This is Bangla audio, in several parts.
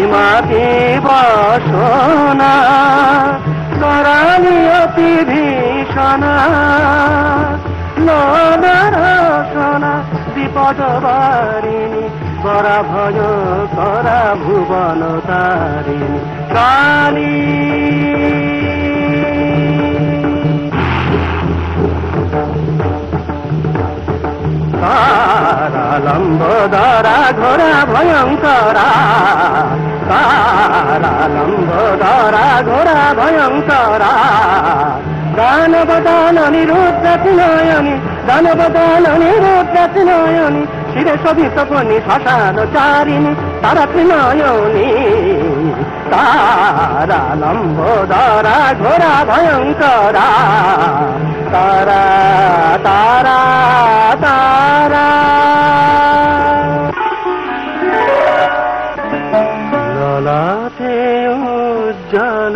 মাটি বসনা করালি অতি ভীষণা নরসনা বিপদ বারিণী করা ভয় করা ভুবন তারিণী কালী লম্বোদরা ঘোরা ভয়ঙ্করা লম্বোদরা ঘোরা ভয়ঙ্করা দানবদান নিরুদ্রতি নয়নি দানবদান নিরুদ্রতি নয়নি শিরে শোভিত বনি শ্মশান চারিণী তারা ত্রিনয়নী তারা লম্বোদরা ঘোরা ভয়ঙ্করা তারা তারা তারা ললাটে উজ্জ্বল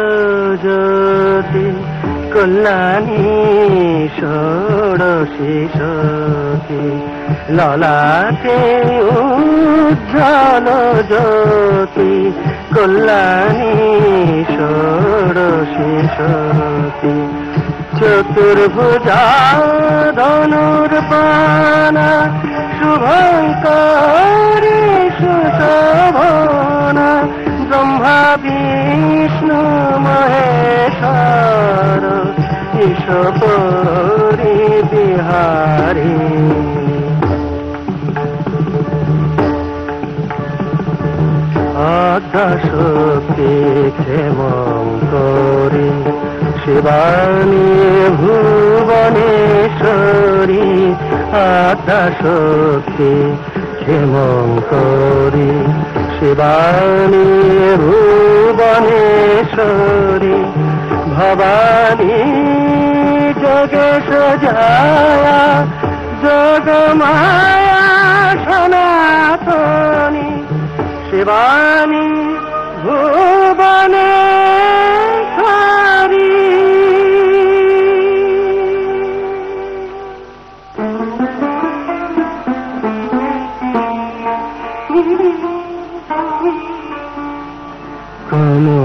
জ্যোতি কল্যাণী ষোড়শী সতী ললাটে উজ্জ্বল জ্যোতি কল্যাণী ষোড়শী সতী চতুর্ভুজা ধনুর্বাণা শুভঙ্করী সুশোভনা ব্রহ্মা বিষ্ণু মহেশ্বর ঈশ্বরী বিহারী আদ্যাশক্তি ক্ষেমঙ্করী শিবানী ভুবনেশ্বরী আদ্যাশক্তি ক্ষেমঙ্করী শিবানী ভুবনেশ্বরী ভবানী যোগেশ জয়া যোগমায়া সনাতনী শিবানী ভুবনেশ্বরী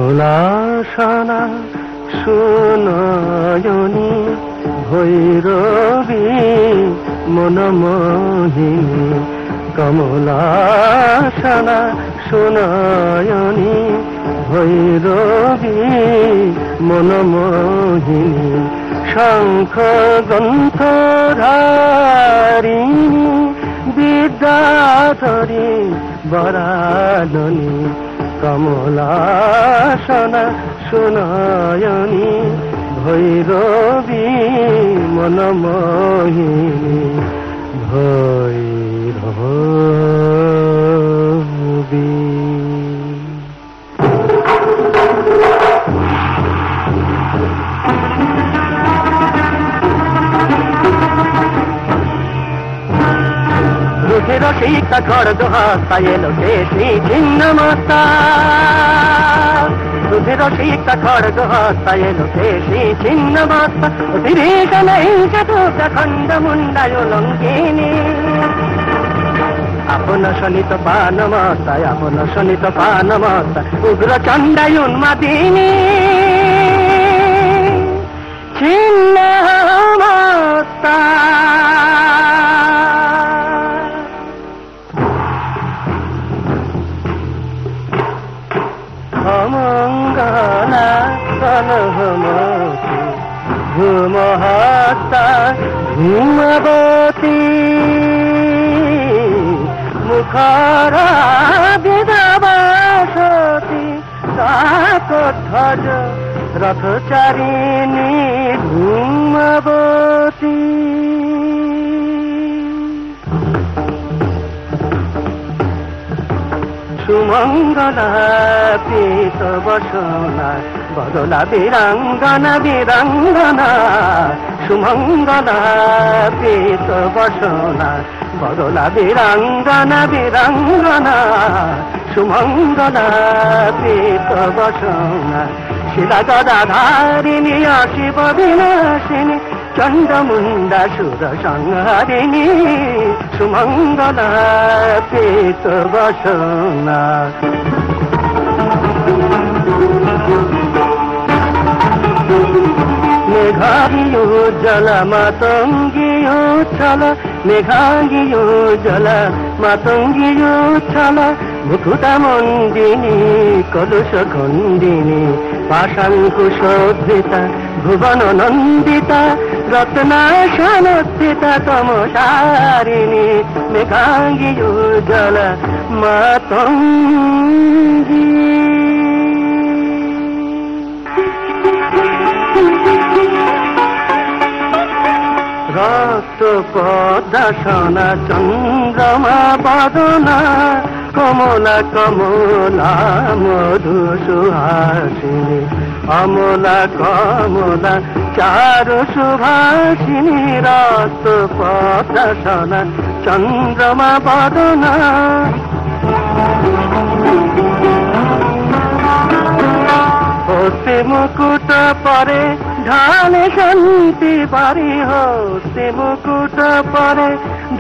কমলাসনা সুনয়নী ভৈরবী মনমোহিনী কমলাসনা সুনয়নী ভৈরবী মনমোহিনী শঙ্খ গ্রন্থধারিণী বিদ্যাধরী বরাননী কমলাসনা সুনয়নী ভৈরবী মনমোহিনী ভৈরবী রসিকা খড়গ হস্তা এলো কেশী ছিন্ন মস্তা রসিকা খড়গ হস্তা এলো কেশী ছিন্ন মস্তা অতিভীষণ খণ্ড মুন্ডায় লঙ্কিনী আপন শনিত পান মস্তায় আপন শনিত পান মস্তা উগ্র চণ্ডায় উন্মাদিনী ছিন্ন মস্তা অমঙ্গলা কলহমতি ভূমহস্তা ভূমবতী মুখরা বিধবাসতী কাকধ্বজ রথচারিণী ভূমবতী সুমঙ্গলা পীত বসনা বদলা বীরাঙ্গনা বীরাঙ্গনা সুমঙ্গলা পীত বসনা বদলা বীরাঙ্গনা বীরাঙ্গনা সুমঙ্গলা পীত বসনা শিলা গদাধারিণী শিব বিনাশিনী চণ্ডমুণ্ডা সুর সংহারিণী সুমঙ্গলা পীত বসনা মেঘাঙ্গিয়োজ্জ্বল মাতঙ্গিয়োচ্ছল মেঘাঙ্গিয়োজ্জ্বল মাতঙ্গিয়োচ্ছল মুকুটমণ্ডিনী কলুষ খণ্ডিনী পাশাঙ্কুশোদ্ধৃতা ভুবন নন্দিতা রত্নাসনস্থিতা তমসারিণী মেঘাঙ্গিয়োজ্জ্বল মাতঙ্গী। রক্ত পদ্মাসনা চন্দ্রমা বদনা কমলা কমলা মধু সুহাসিনী অমলা কমলা চারু সুভাষিনী রক্ত পদ্মাসনা চন্দ্রমা বদনা। হস্তে মুকুট পরে ঢালে শান্তি বাড়ি হস্তে মুকুট পরে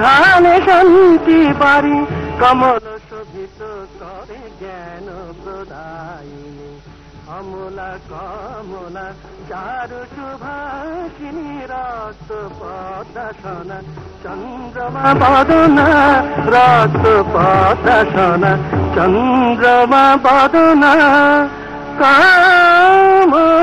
ঢালে শান্তি বাড়ি কমল শোভিত করে জ্ঞান প্রদায়িনী অমলা কমলা চারু সুভাষিনী রক্ত পদ্মাসনা চন্দ্রমা বদনা রক্ত পদ্মাসনা চন্দ্রমা বদনা কমলা